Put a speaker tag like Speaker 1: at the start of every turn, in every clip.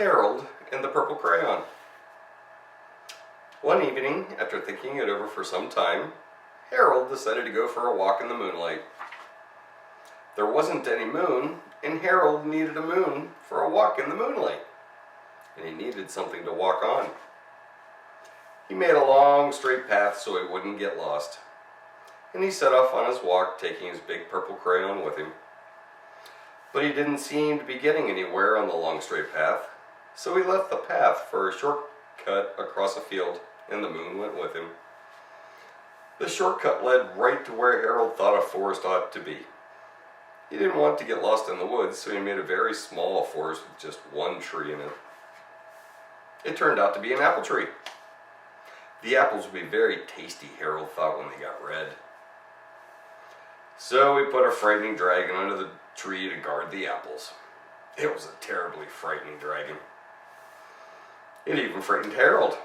Speaker 1: Harold and the Purple Crayon. One evening, after thinking it over for some time, Harold decided to go for a walk in the moonlight. There wasn't any moon, and Harold needed a moon for a walk in the moonlight, and he needed something to walk on. He made a long, straight path so he wouldn't get lost, and he set off on his walk, taking his big purple crayon with him. But he didn't seem to be getting anywhere on the long, straight path, so he left the path for a shortcut across a field, and the moon went with him. The shortcut led right to where Harold thought a forest ought to be. He didn't want to get lost in the woods, so he made a very small forest with just one tree in it. It turned out to be an apple tree. The apples would be very tasty, Harold thought, when they got red. So he put a frightening dragon under the tree to guard the apples. It was a terribly frightening dragon. It even frightened Harold.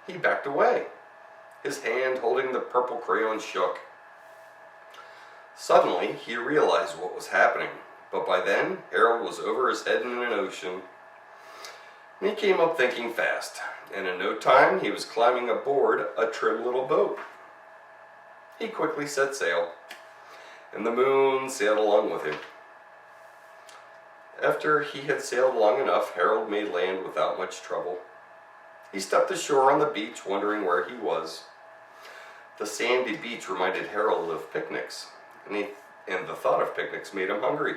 Speaker 1: He backed away. His hand holding the purple crayon shook. Suddenly, he realized what was happening, but by then, Harold was over his head in an ocean. And he came up thinking fast, and in no time, he was climbing aboard a trim little boat. He quickly set sail, and the moon sailed along with him. After he had sailed long enough, Harold made land without much trouble. He stepped ashore on the beach, wondering where he was. The sandy beach reminded Harold of picnics, and the thought of picnics made him hungry.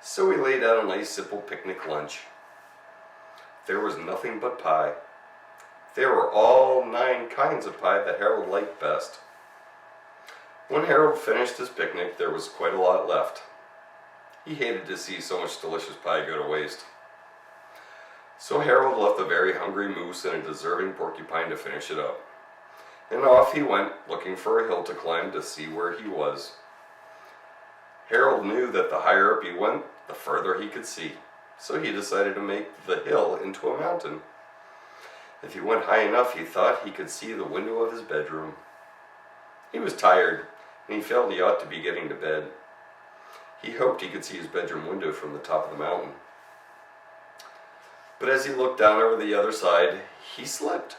Speaker 1: So he laid out a nice simple picnic lunch. There was nothing but pie. There were all 9 kinds of pie that Harold liked best. When Harold finished his picnic, there was quite a lot left. He hated to see so much delicious pie go to waste. So Harold left a very hungry moose and a deserving porcupine to finish it up. And off he went, looking for a hill to climb to see where he was. Harold knew that the higher up he went, the further he could see. So he decided to make the hill into a mountain. If he went high enough, he thought he could see the window of his bedroom. He was tired, and he felt he ought to be getting to bed. He hoped he could see his bedroom window from the top of the mountain. But as he looked down over the other side, he slipped.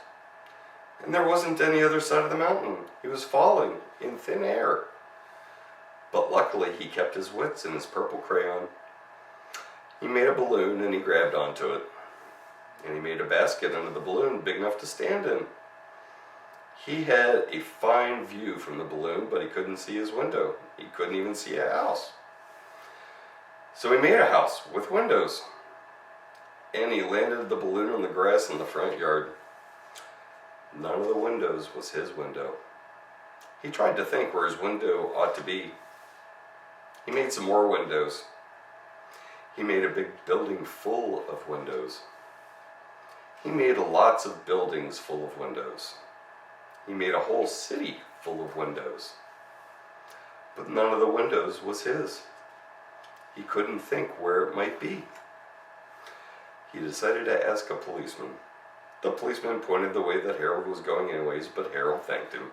Speaker 1: And there wasn't any other side of the mountain. He was falling in thin air. But luckily, he kept his wits and his purple crayon. He made a balloon and he grabbed onto it. And he made a basket under the balloon big enough to stand in. He had a fine view from the balloon, but he couldn't see his window. He couldn't even see a house. So he made a house with windows. And he landed the balloon on the grass in the front yard. None of the windows was his window. He tried to think where his window ought to be. He made some more windows. He made a big building full of windows. He made lots of buildings full of windows. He made a whole city full of windows. But none of the windows was his. He couldn't think where it might be. He decided to ask a policeman. The policeman pointed the way that Harold was going anyways, but Harold thanked him.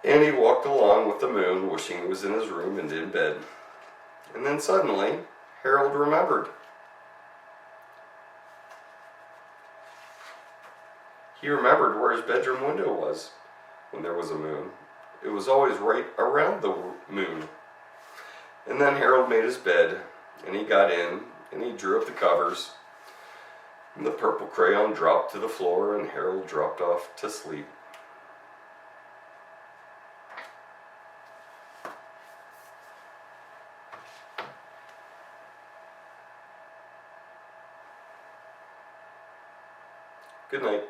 Speaker 1: And he walked along with the moon, wishing he was in his room and in bed. And then suddenly, Harold remembered. He remembered where his bedroom window was when there was a moon. It was always right around the moon. And then Harold made his bed, and he got in, and he drew up the covers. And the purple crayon dropped to the floor, and Harold dropped off to sleep. Good night.